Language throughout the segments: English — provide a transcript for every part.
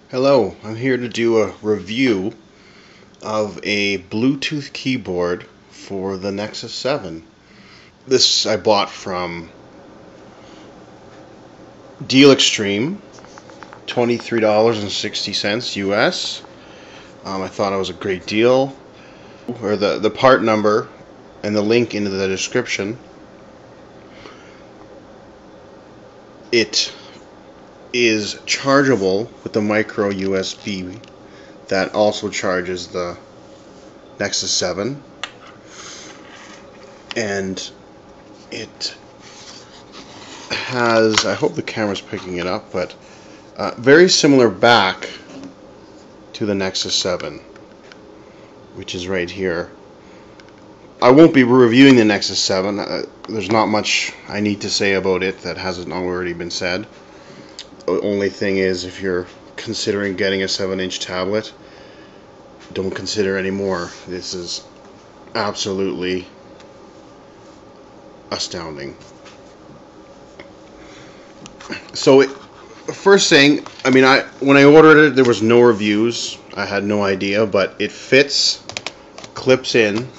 Hello, I'm here to do a review of a Bluetooth keyboard for the Nexus 7. This I bought from Deal Extreme, $23.60 US. I thought it was a great deal. Or the part number and the link into the description. It is chargeable with the micro USB that also charges the Nexus 7, and it has, I hope the camera's picking it up, but very similar back to the Nexus 7, which is right here. I won't be reviewing the Nexus 7. There's not much I need to say about it that hasn't already been said. The only thing is, if you're considering getting a 7-inch tablet, don't consider anymore. This is absolutely astounding. So, first thing, when I ordered it, there was no reviews. I had no idea, but it fits, clips in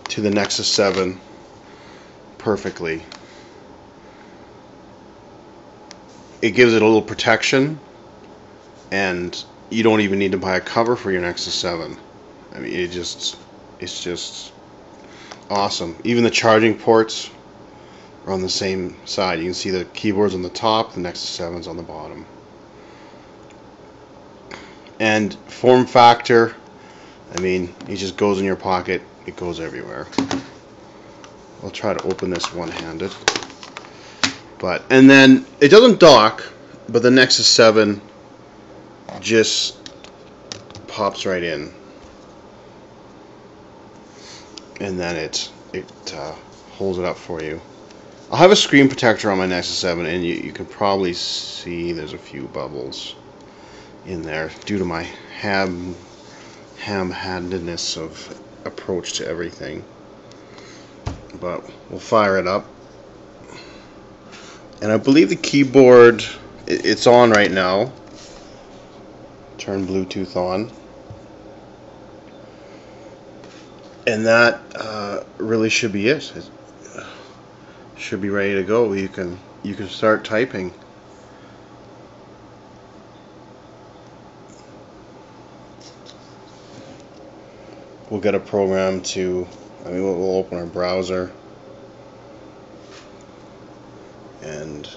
to the Nexus 7 perfectly. It gives it a little protection, and you don't even need to buy a cover for your Nexus 7. It's just awesome. Even the charging ports are on the same side. You can see the keyboard's on the top, the Nexus 7's on the bottom. And form factor, it just goes in your pocket. It goes everywhere. I'll try to open this one-handed. And then it doesn't dock, but the Nexus 7 just pops right in, and then it holds it up for you. I'll have a screen protector on my Nexus 7, and you can probably see there's a few bubbles in there due to my ham-handedness of approach to everything. But we'll fire it up. And I believe the keyboard, it's on right now. Turn Bluetooth on. And that really should be it. It should be ready to go. You can start typing. We'll get a program to, we'll open our browser. And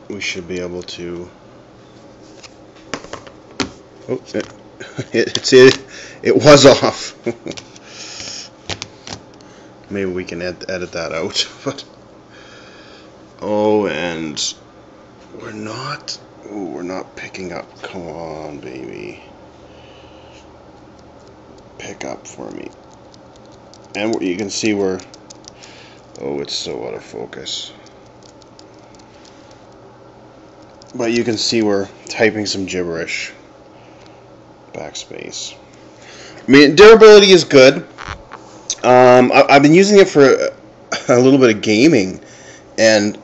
we should be able to. Oh, it was off. Maybe we can edit that out. But and we're not picking up. Come on, baby, pick up for me. And you can see we're. Oh, it's so out of focus. But you can see we're typing some gibberish. Backspace. Durability is good. I've been using it for a little bit of gaming, and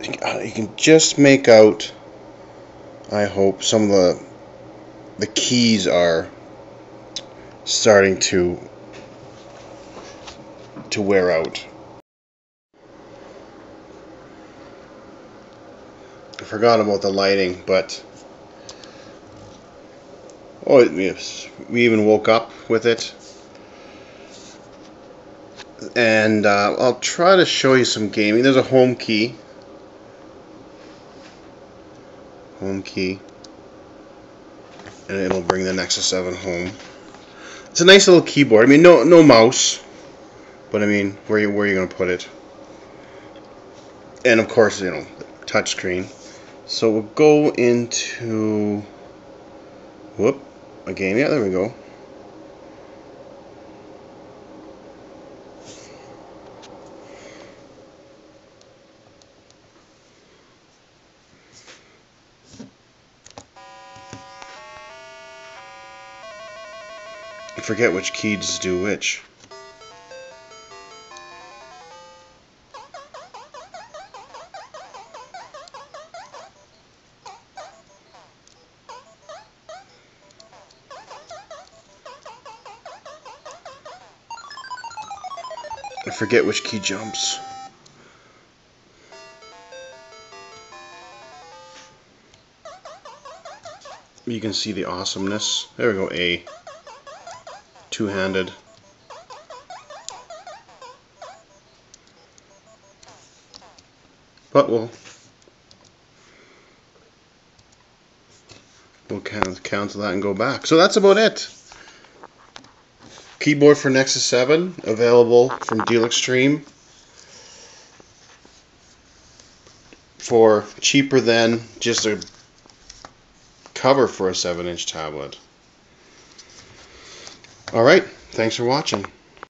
you can just make out, I hope, some of the keys are starting to wear out. I forgot about the lighting, but we even woke up with it. And I'll try to show you some gaming. There's a home key. And it'll bring the Nexus 7 home. It's a nice little keyboard. No mouse, but where you going to put it? And of course, touch screen. So we'll go into a game. Yeah, there we go. I forget which keys do which. I forget which key jumps. You can see the awesomeness. There we go, A. Two-handed. But we'll cancel that and go back. So that's about it. Keyboard for Nexus 7, available from Deal Extreme for cheaper than just a cover for a 7-inch tablet. Alright, thanks for watching.